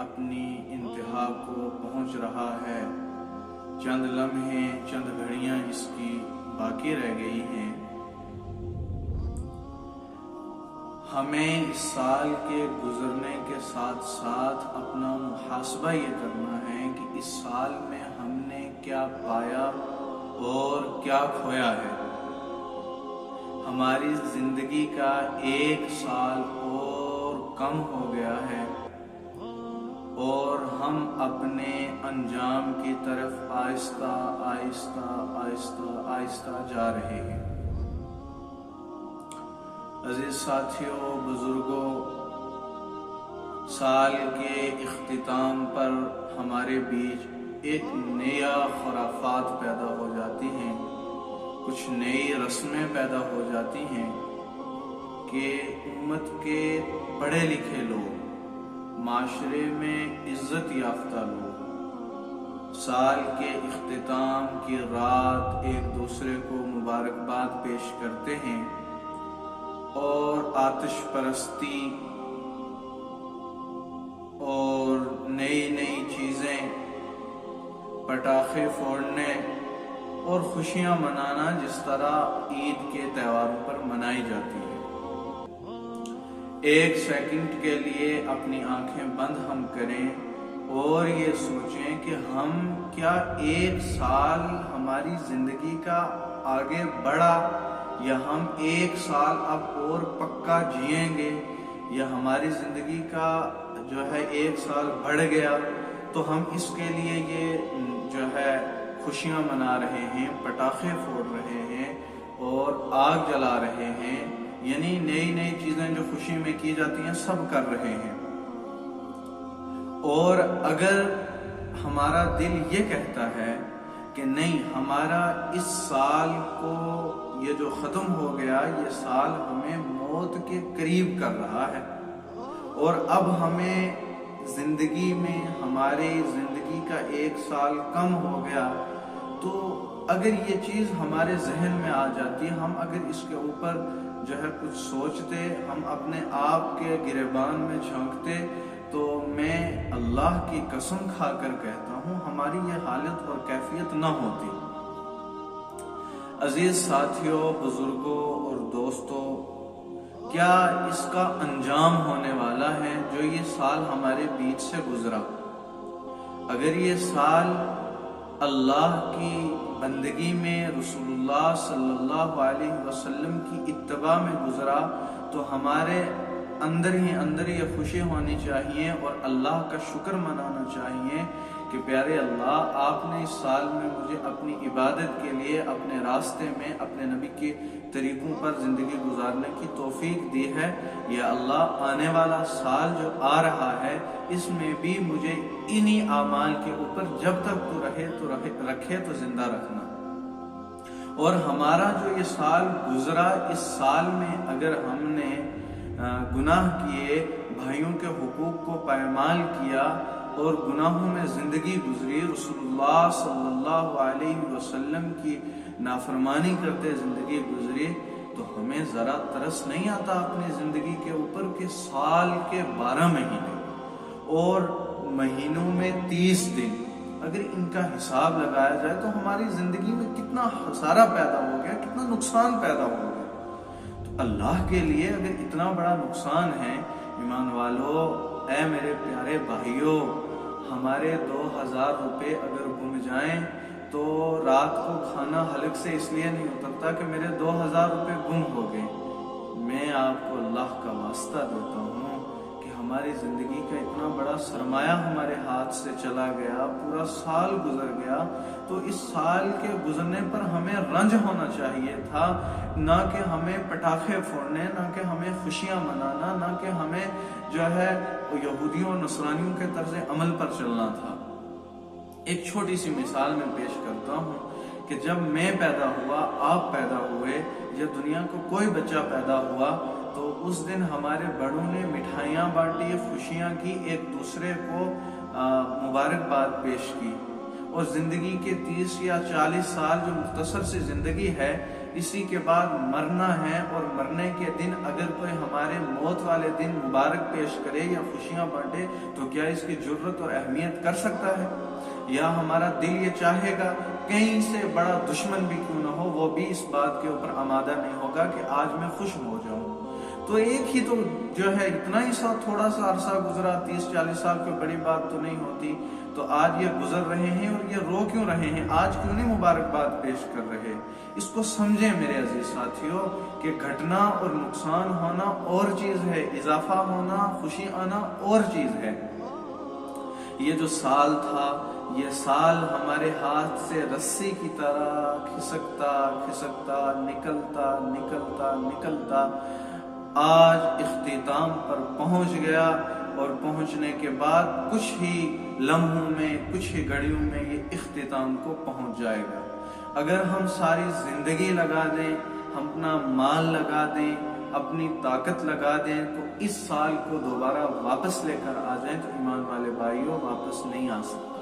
اپنی انتہا کو پہنچ رہا ہے۔ چند لمحے، چند گھڑیاں اس کی باقی رہ گئی ہیں۔ ہمیں اس سال کے گزرنے کے ساتھ ساتھ اپنا محاسبہ یہ کرنا ہے کہ اس سال میں ہم نے کیا پایا اور کیا کھویا ہے۔ ہماری زندگی کا ایک سال اور کم ہو گیا ہے اور ہم اپنے انجام کی طرف آہستہ آہستہ آہستہ آہستہ جا رہے ہیں۔ عزیز ساتھیوں، بزرگوں، سال کے اختتام پر ہمارے بیچ ایک نیا خرافات پیدا ہو جاتی ہیں، کچھ نئی رسمیں پیدا ہو جاتی ہیں کہ امت کے پڑھے لکھے لوگ، معاشرے میں عزت یافتہ لوگ سال کے اختتام کی رات ایک دوسرے کو مبارکباد پیش کرتے ہیں اور آتش پرستی اور نئی نئی چیزیں، پٹاخے پھوڑنے اور خوشیاں منانا جس طرح عید کے تہواروں پر منائی جاتی ہے، ایک سیکنڈ کے لیے اپنی آنکھیں بند ہم کریں اور یہ سوچیں کہ ہم کیا ایک سال ہماری زندگی کا آگے بڑھا، یا ہم ایک سال اب اور پکا جئیں گے، یا ہماری زندگی کا جو ہے ایک سال بڑھ گیا تو ہم اس کے لیے یہ جو ہے خوشیاں منا رہے ہیں، پٹاخے پھوڑ رہے ہیں اور آگ جلا رہے ہیں، یعنی نئی نئی چیزیں جو خوشی میں کی جاتی ہیں سب کر رہے ہیں۔ اور اگر ہمارا دل یہ کہتا ہے کہ نہیں، ہمارا اس سال کو یہ جو ختم ہو گیا، یہ سال ہمیں موت کے قریب کر رہا ہے اور اب ہمیں زندگی میں ہماری زندگی کا ایک سال کم ہو گیا، تو اگر یہ چیز ہمارے ذہن میں آ جاتی، ہم اگر اس کے اوپر جو ہے کچھ سوچتے، ہم اپنے آپ کے گریبان میں جھانکتے، تو میں اللہ کی قسم کھا کر کہتا ہوں ہماری یہ حالت اور کیفیت نہ ہوتی۔ عزیز ساتھیوں، بزرگوں اور دوستوں، کیا اس کا انجام ہونے والا ہے جو یہ سال ہمارے بیچ سے گزرا؟ اگر یہ سال اللہ کی بندگی میں، رسول اللہ صلی اللہ علیہ وسلم کی اتباع میں گزرا، تو ہمارے اندر ہی اندر یہ خوشی ہونی چاہیے اور اللہ کا شکر منانا چاہیے کہ پیارے اللہ، آپ نے اس سال میں مجھے اپنی عبادت کے لیے، اپنے راستے میں، اپنے نبی کے طریقوں پر زندگی گزارنے کی توفیق دی ہے۔ یا اللہ، آنے والا سال جو آ رہا ہے اس میں بھی مجھے انہی اعمال کے اوپر جب تک تو رکھے تو زندہ رکھنا۔ اور ہمارا جو یہ سال گزرا، اس سال میں اگر ہم نے گناہ کیے، بھائیوں کے حقوق کو پائمال کیا اور گناہوں میں زندگی گزری، رسول اللہ صلی اللہ علیہ وسلم کی نافرمانی کرتے زندگی گزری، تو ہمیں ذرا ترس نہیں آتا اپنی زندگی کے اوپر کہ سال کے 12 مہینے اور مہینوں میں 30 دن، اگر ان کا حساب لگایا جائے تو ہماری زندگی میں کتنا خسارہ پیدا ہو گیا، کتنا نقصان پیدا ہو گیا۔ تو اللہ کے لیے اگر اتنا بڑا نقصان ہے، ایمان والو، اے میرے پیارے بھائیوں، ہمارے 2000 روپے اگر گم جائیں تو رات کو کھانا حلق سے اس لیے نہیں اترتا کہ میرے 2000 روپے گم ہو گئے۔ میں آپ کو اللہ کا واسطہ دیتا ہوں کہ ہماری زندگی کا اتنا بڑا سرمایہ ہمارے ہاتھ سے چلا گیا، پورا سال گزر گیا، تو اس سال کے گزرنے پر ہمیں رنج ہونا چاہیے تھا، نہ کہ ہمیں پٹاخے پھوڑنے، نہ کہ ہمیں خوشیاں منانا، نہ کہ ہمیں جو ہے یہودیوں اور نصرانیوں کے طرز عمل پر چلنا تھا۔ ایک چھوٹی سی مثال میں پیش کرتا ہوں کہ جب میں پیدا ہوا، آپ پیدا ہوئے، یا دنیا کو کوئی بچہ پیدا ہوا، تو اس دن ہمارے بڑوں نے مٹھائیاں بانٹی، خوشیاں کی، ایک دوسرے کو مبارکباد پیش کی، اور زندگی کے 30 یا 40 سال جو مختصر سی زندگی ہے، اسی کے بعد مرنا ہے، اور مرنے کے دن اگر کوئی ہمارے موت والے دن مبارک پیش کرے یا خوشیاں بانٹے تو کیا اس کی جرت اور اہمیت کر سکتا ہے؟ یا ہمارا دل یہ چاہے گا کہیں سے بڑا دشمن بھی کیوں نہ ہو وہ بھی اس بات کے اوپر آمادہ نہیں ہوگا کہ آج میں خوش ہو جاؤں؟ تو ایک ہی تو جو ہے اتنا ہی سا تھوڑا سا عرصہ گزرا، 30-40 سال کوئی بڑی بات تو نہیں ہوتی، تو آج یہ گزر رہے ہیں اور یہ رو کیوں رہے ہیں؟ آج کیوں نہیں مبارکباد پیش کر رہے؟ اس کو سمجھیں میرے عزیز ساتھیوں کہ گھٹنا اور نقصان ہونا اور چیز ہے، اضافہ ہونا، خوشی آنا اور چیز ہے۔ یہ جو سال تھا، یہ سال ہمارے ہاتھ سے رسی کی طرح کھسکتا کھسکتا نکلتا نکلتا نکلتا آج اختتام پر پہنچ گیا، اور پہنچنے کے بعد کچھ ہی لمحوں میں، کچھ ہی گھڑیوں میں یہ اختتام کو پہنچ جائے گا۔ اگر ہم ساری زندگی لگا دیں، ہم اپنا مال لگا دیں، اپنی طاقت لگا دیں، تو اس سال کو دوبارہ واپس لے کر آ جائیں تو ایمان والے بھائیوں واپس نہیں آ سکتا۔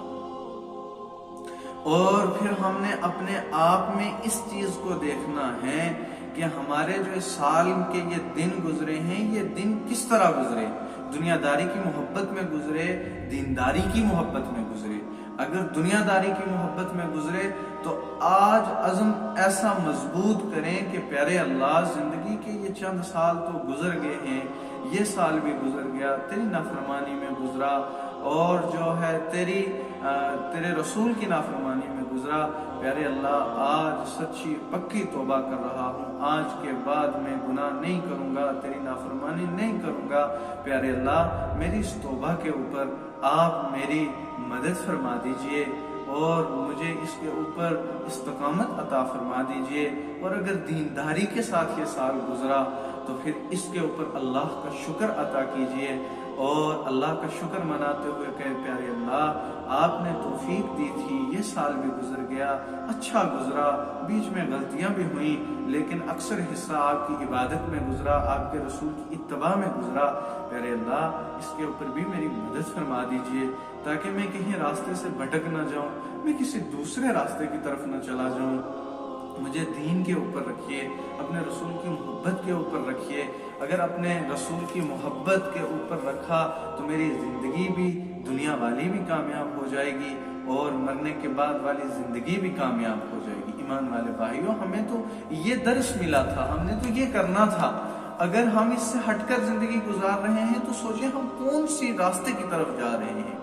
اور پھر ہم نے اپنے آپ میں اس چیز کو دیکھنا ہے کہ ہمارے جو اس سال کے یہ دن گزرے ہیں، یہ دن کس طرح گزرے؟ دنیا داری کی محبت میں گزرے، دینداری کی محبت میں گزرے؟ اگر دنیا داری کی محبت میں گزرے تو آج عزم ایسا مضبوط کریں کہ پیارے اللہ، زندگی کے یہ چند سال تو گزر گئے ہیں، یہ سال بھی گزر گیا، تیری نافرمانی میں گزرا، اور جو ہے تیرے رسول کی نافرمانی میں گزرا۔ پیارے اللہ، آج سچی پکی توبہ کر رہا ہوں، آج کے بعد میں گناہ نہیں کروں گا، تیری نافرمانی نہیں کروں گا۔ پیارے اللہ، میری اس توبہ کے اوپر آپ میری مدد فرما دیجئے، اور مجھے اس کے اوپر استقامت عطا فرما دیجئے، اور اگر دینداری کے ساتھ یہ سال گزرا تو پھر اس کے اوپر اللہ کا شکر عطا کیجئے، اور اللہ کا شکر مناتے ہوئے کہ پیارے اللہ، آپ نے توفیق دی تھی، یہ سال بھی گزر گیا، اچھا گزرا، بیچ میں غلطیاں بھی ہوئیں، لیکن اکثر حصہ آپ کی عبادت میں گزرا، آپ کے رسول کی اتباع میں گزرا۔ پیارے اللہ، اس کے اوپر بھی میری مدد فرما دیجئے، تاکہ میں کہیں راستے سے بھٹک نہ جاؤں، میں کسی دوسرے راستے کی طرف نہ چلا جاؤں۔ مجھے دین کے اوپر رکھیے، اپنے رسول کی محبت کے اوپر رکھیے۔ اگر اپنے رسول کی محبت کے اوپر رکھا تو میری زندگی بھی دنیا والی بھی کامیاب ہو جائے گی، اور مرنے کے بعد والی زندگی بھی کامیاب ہو جائے گی۔ ایمان والے بھائیوں، ہمیں تو یہ درس ملا تھا، ہم نے تو یہ کرنا تھا۔ اگر ہم اس سے ہٹ کر زندگی گزار رہے ہیں تو سوچیں ہم کون سی راستے کی طرف جا رہے ہیں۔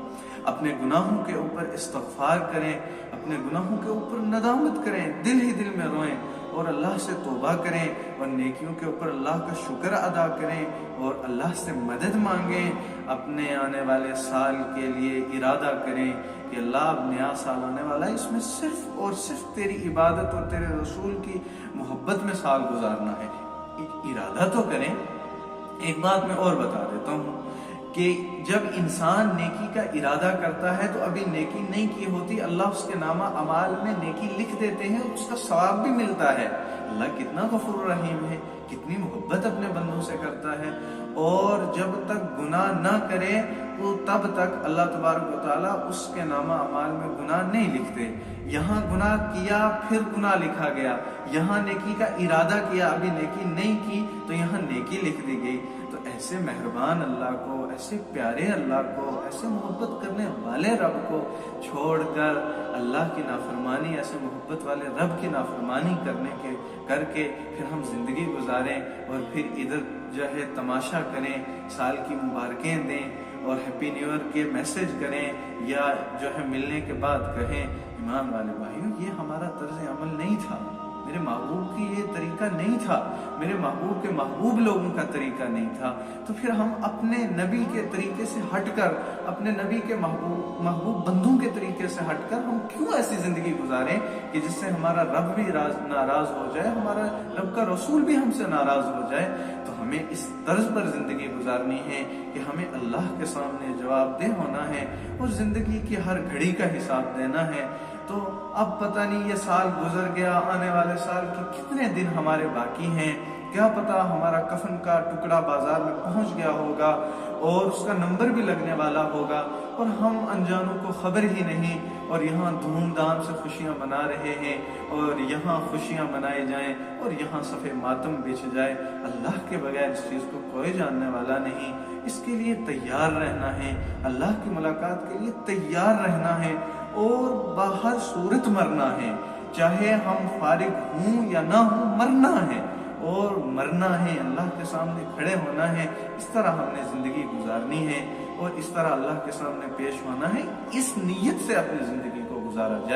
اپنے گناہوں کے اوپر استغفار کریں، اپنے گناہوں کے اوپر ندامت کریں، دل ہی دل میں روئیں، اور اللہ سے توبہ کریں، اور نیکیوں کے اوپر اللہ کا شکر ادا کریں، اور اللہ سے مدد مانگیں۔ اپنے آنے والے سال کے لیے ارادہ کریں کہ اللہ، اب نیا سال آنے والا ہے، اس میں صرف اور صرف تیری عبادت اور تیرے رسول کی محبت میں سال گزارنا ہے۔ ارادہ تو کریں۔ ایک بات میں اور بتا دیتا ہوں کہ جب انسان نیکی کا ارادہ کرتا ہے تو ابھی نیکی نہیں کی ہوتی، اللہ اس کے نامہ اعمال میں نیکی لکھ دیتے ہیں، اس کا ثواب بھی ملتا ہے۔ اللہ کتنا غفور رحیم ہے، کتنی محبت اپنے بندوں سے کرتا ہے، اور جب تک گناہ نہ کرے تو تب تک اللہ تبارک و تعالیٰ اس کے نامہ اعمال میں گناہ نہیں لکھتے۔ یہاں گناہ کیا پھر گناہ لکھا گیا، یہاں نیکی کا ارادہ کیا ابھی نیکی نہیں کی تو یہاں نیکی لکھ دی گئی۔ تو ایسے مہربان اللہ کو، ایسے پیارے اللہ کو، ایسے محبت کرنے والے رب کو چھوڑ کر اللہ کی نافرمانی، ایسے محبت والے رب کی نافرمانی کر کے پھر ہم زندگی گزاریں، اور پھر ادھر جو ہے تماشا کریں، سال کی مبارکیں دیں، اور ہیپی نیو ایئر کے میسج کریں، یا جو ہے ملنے کے بعد کہیں۔ ایمان والے بھائیوں، یہ ہمارا طرز عمل نہیں تھا، میرے محبوب کی یہ طریقہ نہیں تھا، میرے محبوب کے محبوب لوگوں کا طریقہ نہیں تھا۔ تو پھر ہم اپنے نبی کے طریقے سے ہٹ کر، اپنے نبی کے محبوب بندوں کے طریقے سے ہٹ کر ہم کیوں ایسی زندگی گزاریں کہ جس سے ہمارا رب بھی ناراض ہو جائے، ہمارا رب کا رسول بھی ہم سے ناراض ہو جائے؟ تو ہمیں اس طرز پر زندگی گزارنی ہے کہ ہمیں اللہ کے سامنے جواب دہ ہونا ہے، اور زندگی کی ہر گھڑی کا حساب دینا ہے۔ تو اب پتہ نہیں یہ سال گزر گیا، آنے والے سال کے کتنے دن ہمارے باقی ہیں، کیا پتا ہمارا کفن کا ٹکڑا بازار میں پہنچ گیا ہوگا اور اس کا نمبر بھی لگنے والا ہوگا، اور ہم انجانوں کو خبر ہی نہیں، اور یہاں دھوم دھام سے خوشیاں منا رہے ہیں، اور یہاں خوشیاں منائی جائیں اور یہاں صفِ ماتم بچ جائے۔ اللہ کے بغیر اس چیز کو کوئی جاننے والا نہیں۔ اس کے لیے تیار رہنا ہے، اللہ کی ملاقات کے لیے تیار رہنا ہے، اور باہر صورت مرنا ہے، چاہے ہم فارغ ہوں یا نہ ہوں، مرنا ہے، اور مرنا ہے، اللہ کے سامنے کھڑے ہونا ہے۔ اس طرح ہم نے زندگی گزارنی ہے، اور اس طرح اللہ کے سامنے پیش ہونا ہے۔ اس نیت سے اپنی زندگی کو گزارا جائے۔